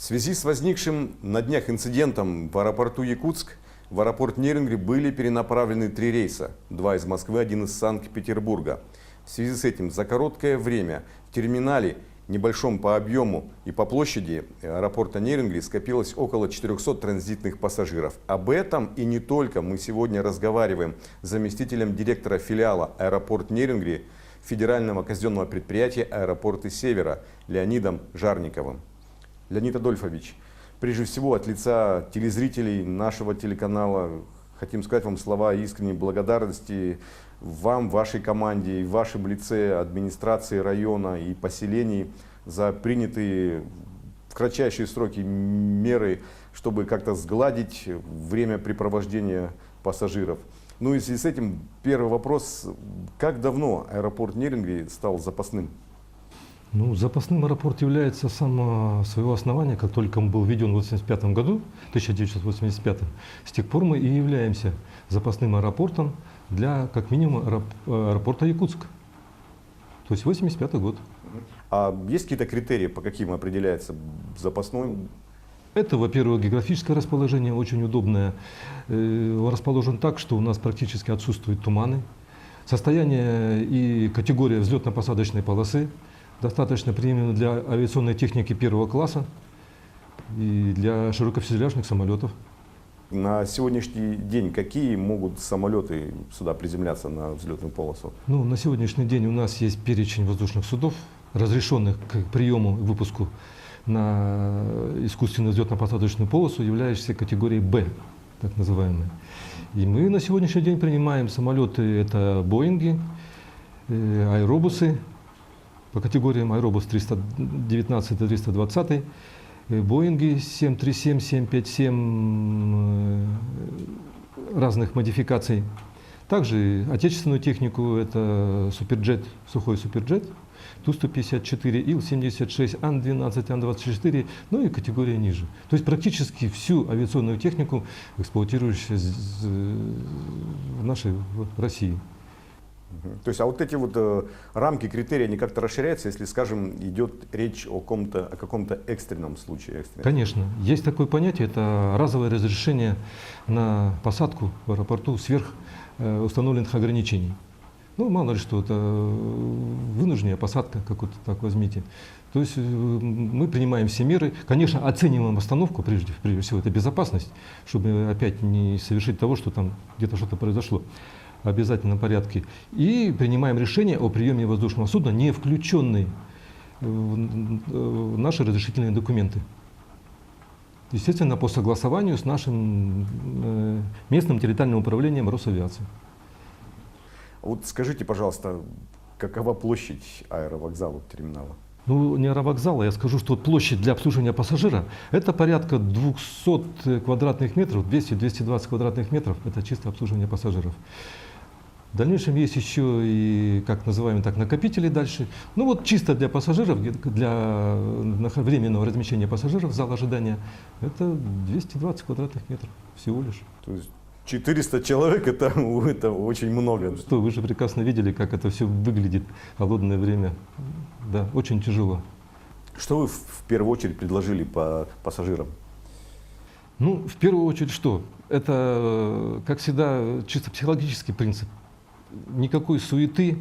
В связи с возникшим на днях инцидентом в аэропорту Якутск в аэропорт Нерюнгри были перенаправлены 3 рейса, 2 из Москвы, 1 из Санкт-Петербурга. В связи с этим за короткое время в терминале, небольшом по объему и по площади аэропорта Нерюнгри, скопилось около 400 транзитных пассажиров. Об этом и не только мы сегодня разговариваем с заместителем директора филиала аэропорт Нерюнгри федерального казенного предприятия «Аэропорты Севера» Леонидом Жарниковым. Леонид Адольфович, прежде всего от лица телезрителей нашего телеканала хотим сказать вам слова искренней благодарности вам, вашей команде и в вашем лице администрации района и поселений за принятые в кратчайшие сроки меры, чтобы как-то сгладить времяпрепровождения пассажиров. Ну и в связи с этим первый вопрос. Как давно аэропорт Нерюнгри стал запасным? Ну, запасным аэропорт является с самого своего основания, как только он был введен в 1985 году, 1985. С тех пор мы и являемся запасным аэропортом для, как минимум, аэропорта Якутск. То есть 1985 год. А есть какие-то критерии, по каким определяется запасной? Это, во-первых, географическое расположение очень удобное. Расположен так, что у нас практически отсутствуют туманы. Состояние и категория взлетно-посадочной полосы достаточно приемлемо для авиационной техники первого класса и для широкофюзеляжных самолетов. На сегодняшний день какие могут самолеты сюда приземляться на взлетную полосу? Ну, на сегодняшний день у нас есть перечень воздушных судов, разрешенных к приему и выпуску на искусственную взлетно-посадочную полосу, являющейся категорией «Б», так называемой. И мы на сегодняшний день принимаем самолеты, это «Боинги», аэробусы, по категориям аэробус 319 и 320, Боинги 737, 757 разных модификаций. Также отечественную технику, это суперджет, сухой суперджет, Ту-154, Ил-76, Ан-12, Ан-24, ну и категория ниже. То есть практически всю авиационную технику, эксплуатирующуюся в нашей России. То есть, а вот эти вот рамки, критерии, они как-то расширяются, если, скажем, идет речь о каком-то экстренном случае? Конечно. Есть такое понятие, это разовое разрешение на посадку в аэропорту сверх установленных ограничений. Ну, мало ли что, это вынужденная посадка, какую-то так возьмите. То есть мы принимаем все меры, конечно, оцениваем обстановку, прежде всего, это безопасность, чтобы опять не совершить того, что там где-то что-то произошло. В обязательном порядке. И принимаем решение о приеме воздушного судна, не включенные в наши разрешительные документы. Естественно, по согласованию с нашим местным территориальным управлением Росавиации. Вот скажите, пожалуйста, какова площадь аэровокзала, терминала? Ну, не аэровокзала, я скажу, что площадь для обслуживания пассажира это порядка 200 квадратных метров, 200-220 квадратных метров, это чисто обслуживание пассажиров. В дальнейшем есть еще и, как называемые, так, накопители дальше. Ну вот чисто для пассажиров, для временного размещения пассажиров, зал ожидания, это 220 квадратных метров всего лишь. То есть 400 человек это очень много. Что, вы же прекрасно видели, как это все выглядит в холодное время. Да, очень тяжело. Что вы в первую очередь предложили по пассажирам? Ну, в первую очередь что? Это, как всегда, чисто психологический принцип. Никакой суеты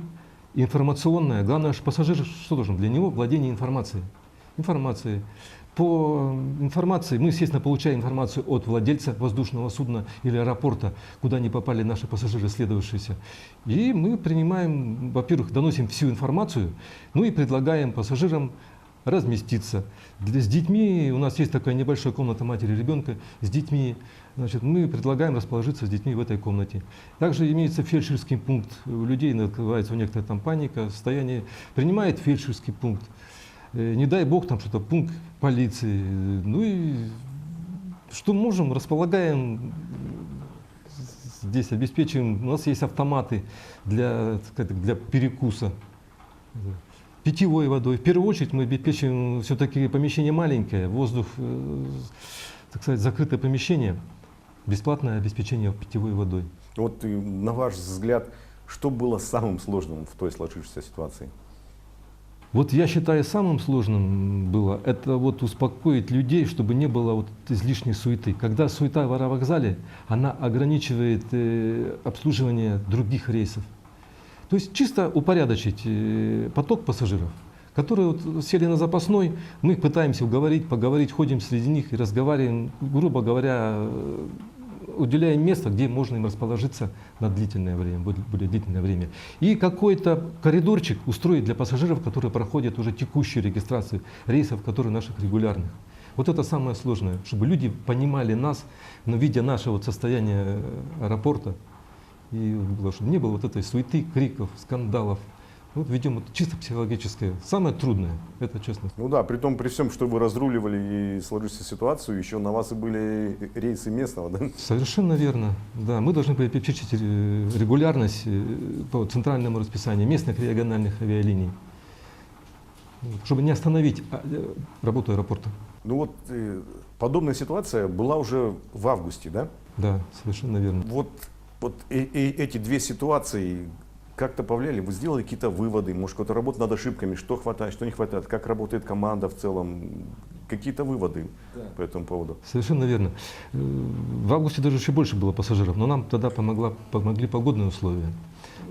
информационная. Главное, что пассажир что должен? Для него владение информацией. По информации мы, естественно, получаем информацию от владельца воздушного судна или аэропорта, куда не попали наши пассажиры, следовавшиеся. И мы принимаем, во-первых, доносим всю информацию, ну и предлагаем пассажирам разместиться. С детьми, у нас есть такая небольшая комната матери и ребенка, с детьми, значит, мы предлагаем расположиться с детьми в этой комнате. Также имеется фельдшерский пункт, у людей открывается у некоторых там паника, состояние, принимает фельдшерский пункт. Не дай бог там что-то, пункт полиции. Ну и что можем, располагаем здесь, обеспечиваем. У нас есть автоматы для перекуса. Питьевой водой. В первую очередь мы обеспечиваем все-таки помещение маленькое, воздух, так сказать, закрытое помещение, бесплатное обеспечение питьевой водой. Вот на ваш взгляд, что было самым сложным в той сложившейся ситуации? Вот я считаю, самым сложным было это вот успокоить людей, чтобы не было вот излишней суеты. Когда суета в аэровокзале, она ограничивает обслуживание других рейсов. То есть чисто упорядочить поток пассажиров, которые вот сели на запасной, мы пытаемся уговорить, поговорить, ходим среди них и разговариваем, грубо говоря, уделяем место, где можно им расположиться на длительное время, более длительное время. И какой-то коридорчик устроить для пассажиров, которые проходят уже текущую регистрацию рейсов, которые наших регулярных. Вот это самое сложное, чтобы люди понимали нас, но видя наше вот состояние аэропорта, и чтобы не было вот этой суеты, криков, скандалов. Вот ведем вот чисто психологическое. Самое трудное, это честно. Ну да, при всем, что вы разруливали и сложившуюся ситуацию, еще на вас и были рейсы местного, да? Совершенно верно. Да, мы должны были обеспечить регулярность по центральному расписанию местных и региональных авиалиний, чтобы не остановить работу аэропорта. Ну вот подобная ситуация была уже в августе, да? Да, совершенно верно. Вот эти две ситуации как-то повлияли? Вы сделали какие-то выводы? Может, какая-то работа над ошибками? Что хватает, что не хватает? Как работает команда в целом? Какие-то выводы по этому поводу? Совершенно верно. В августе даже еще больше было пассажиров, но нам тогда помогли погодные условия.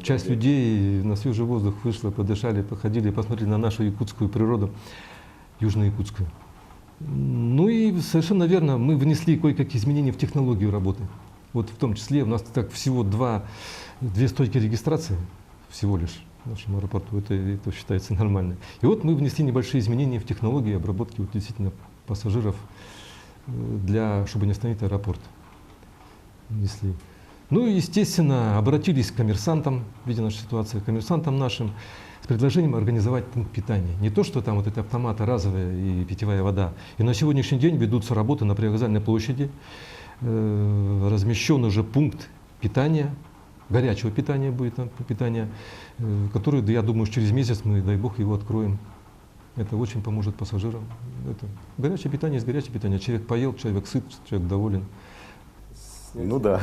Часть людей на свежий воздух вышла, подышали, походили, посмотрели на нашу якутскую природу, южно-якутскую. Ну и совершенно верно, мы внесли кое-какие изменения в технологию работы. Вот в том числе у нас так всего две стойки регистрации, всего лишь в нашем аэропорту, это считается нормально. И вот мы внесли небольшие изменения в технологии обработки вот, действительно пассажиров, чтобы не остановить аэропорт. Внесли. Ну и, естественно, обратились к коммерсантам, видя нашу ситуацию, к коммерсантам нашим, с предложением организовать пункт питания. Не то, что там вот эти автоматы разовые и питьевая вода. И на сегодняшний день ведутся работы на Привокзальной площади. Размещен уже пункт питания, горячего питания будет там, питание, который, да, я думаю, через месяц мы, дай бог, его откроем. Это очень поможет пассажирам. Это горячее питание есть горячее питание. Человек поел, человек сыт, человек доволен. Ну да,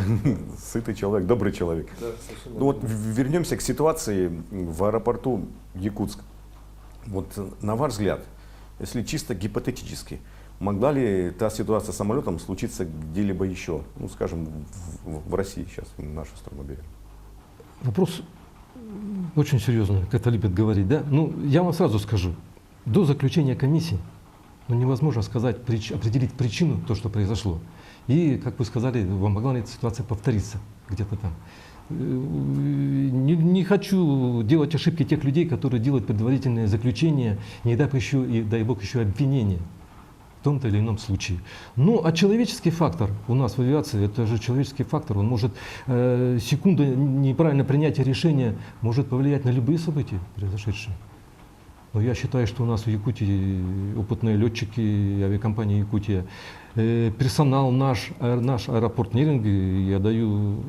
сытый человек, добрый человек. Да, ну вот вернемся к ситуации в аэропорту Якутск. Вот на ваш взгляд, если чисто гипотетически, могла ли та ситуация с самолетом случиться где-либо еще? Ну, скажем, в России сейчас, в нашу страну берем. Вопрос очень серьезный, как это любят говорить, да? Ну, я вам сразу скажу, до заключения комиссии невозможно сказать, определить причину, то, что произошло. И, как вы сказали, могла ли эта ситуация повториться где-то там. Не хочу делать ошибки тех людей, которые делают предварительные заключения, не дай бог еще обвинения в том-то или ином случае. Ну, а человеческий фактор у нас в авиации, это же человеческий фактор, он может, секунда неправильно принятия решения может повлиять на любые события, произошедшие. Но я считаю, что у нас в Якутии опытные летчики, авиакомпании Якутия, персонал наш аэропорт Неринг, я даю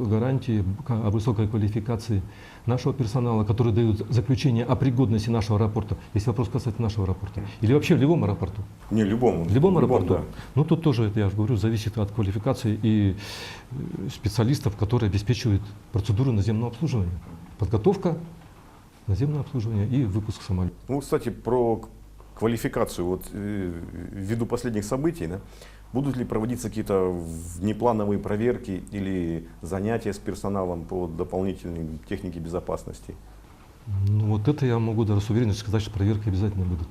гарантии о высокой квалификации нашего персонала, который дают заключение о пригодности нашего аэропорта. Есть вопрос касательно нашего аэропорта. Или вообще в любом аэропорту? Не, любом. В любом аэропорту? Да. Ну, тут тоже, я же говорю, зависит от квалификации и специалистов, которые обеспечивают процедуру наземного обслуживания. Подготовка, наземное обслуживание и выпуск самолета. Ну, кстати, про квалификацию. Вот ввиду последних событий, да, будут ли проводиться какие-то внеплановые проверки или занятия с персоналом по дополнительной технике безопасности? Ну, вот это я могу даже с уверенностью сказать, что проверки обязательно будут.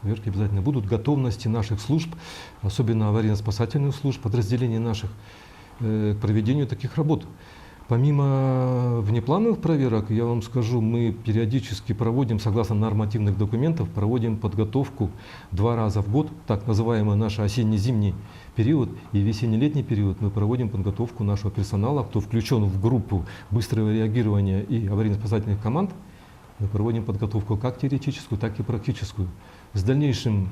Проверки обязательно будут. Готовности наших служб, особенно аварийно-спасательных служб, подразделений наших, к проведению таких работ. Помимо внеплановых проверок, я вам скажу, мы периодически проводим, согласно нормативных документов, проводим подготовку 2 раза в год, так называемый наш осенне-зимний период и весенне-летний период. Мы проводим подготовку нашего персонала, кто включен в группу быстрого реагирования и аварийно-спасательных команд. Мы проводим подготовку как теоретическую, так и практическую, с дальнейшим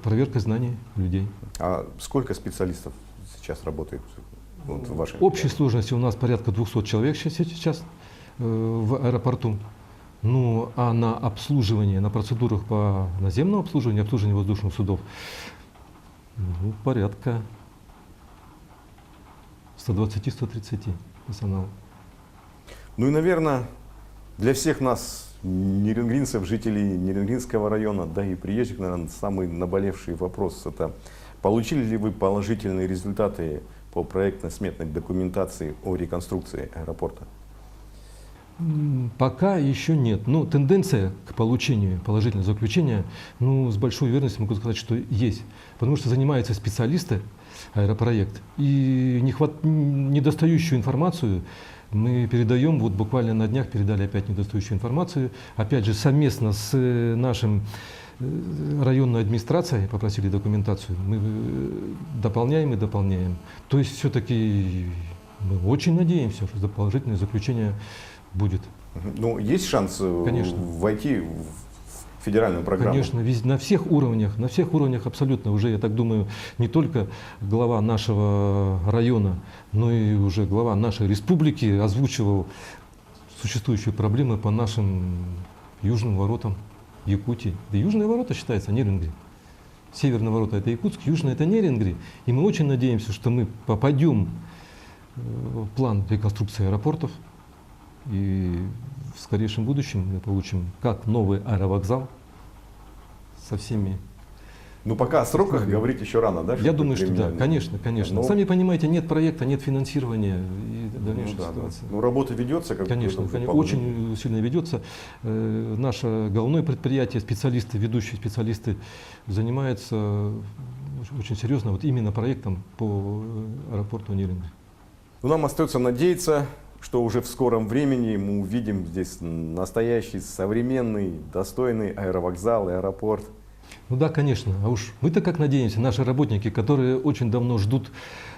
проверкой знаний людей. А сколько специалистов сейчас работает? Вот в вашей Общей сложности у нас порядка 200 человек сейчас в аэропорту. Ну, а на обслуживание, на процедурах по наземному обслуживанию, обслуживанию воздушных судов, ну, порядка 120-130 персонала. Ну и, наверное, Для всех нас, нерюнгринцев, жителей Нерюнгринского района, да и приезжих, наверное, самый наболевший вопрос – это получили ли вы положительные результаты по проектно-сметной документации о реконструкции аэропорта? Пока еще нет. Но тенденция к получению положительного заключения, ну, с большой уверенностью могу сказать, что есть. Потому что занимаются специалисты аэропроект. И недостающую информацию мы передаем, вот буквально на днях передали опять недостающую информацию. Опять же, совместно с нашим районной администрацией попросили документацию. Мы дополняем и дополняем. То есть все-таки мы очень надеемся, что положительное заключение будет. Ну, есть шанс Конечно. войти в федеральную программу? Конечно, на всех уровнях абсолютно. Уже, я так думаю, не только глава нашего района, но и уже глава нашей республики озвучивал существующие проблемы по нашим южным воротам Якутии. Да, южные ворота считаются Нерюнгри. Северные ворота — это Якутск, южные — это Нерюнгри. И мы очень надеемся, что мы попадем в план реконструкции аэропортов. И в скорейшем будущем мы получим как новый аэровокзал со всеми. Ну, пока о сроках говорить еще рано, да? Я думаю, что да, конечно. Ну, сами понимаете, нет проекта, нет финансирования и дальнейшей да. ситуации. Ну, работа ведется, как Конечно, очень сильно ведется. Наше головное предприятие, специалисты, ведущие специалисты занимаются очень серьезно вот именно проектом по аэропорту Нерюнгри. Ну, нам остается надеяться, что уже в скором времени мы увидим здесь настоящий, современный, достойный аэровокзал, аэропорт. Ну да, конечно. А уж мы-то как надеемся, наши работники, которые очень давно ждут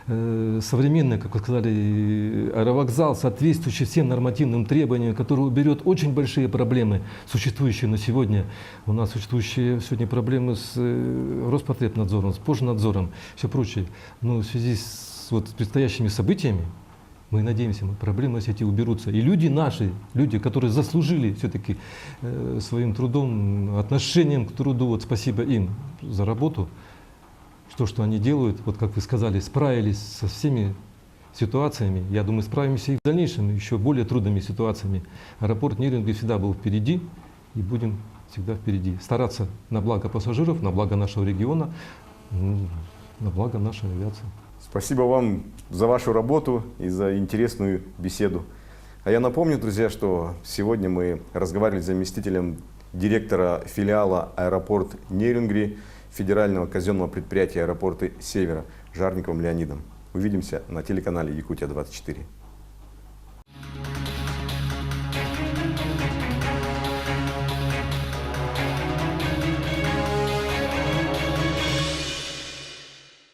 современный, как вы сказали, аэровокзал, соответствующий всем нормативным требованиям, который уберет очень большие проблемы, существующие на сегодня. У нас существующие сегодня проблемы с Роспотребнадзором, с Пожнадзором, все прочее. Но в связи с предстоящими событиями, мы надеемся, проблемы эти уберутся. И люди наши, люди, которые заслужили все-таки своим трудом, отношением к труду, вот спасибо им за работу, то, что они делают, вот как вы сказали, справились со всеми ситуациями. Я думаю, справимся и в дальнейшем еще более трудными ситуациями. Аэропорт Нерюнгри всегда был впереди и будем всегда впереди. Стараться на благо пассажиров, на благо нашего региона, на благо нашей авиации. Спасибо вам за вашу работу и за интересную беседу. А я напомню, друзья, что сегодня мы разговаривали с заместителем директора филиала «Аэропорт Нерюнгри» федерального казенного предприятия «Аэропорты Севера» Жарниковым Леонидом. Увидимся на телеканале Якутия-24.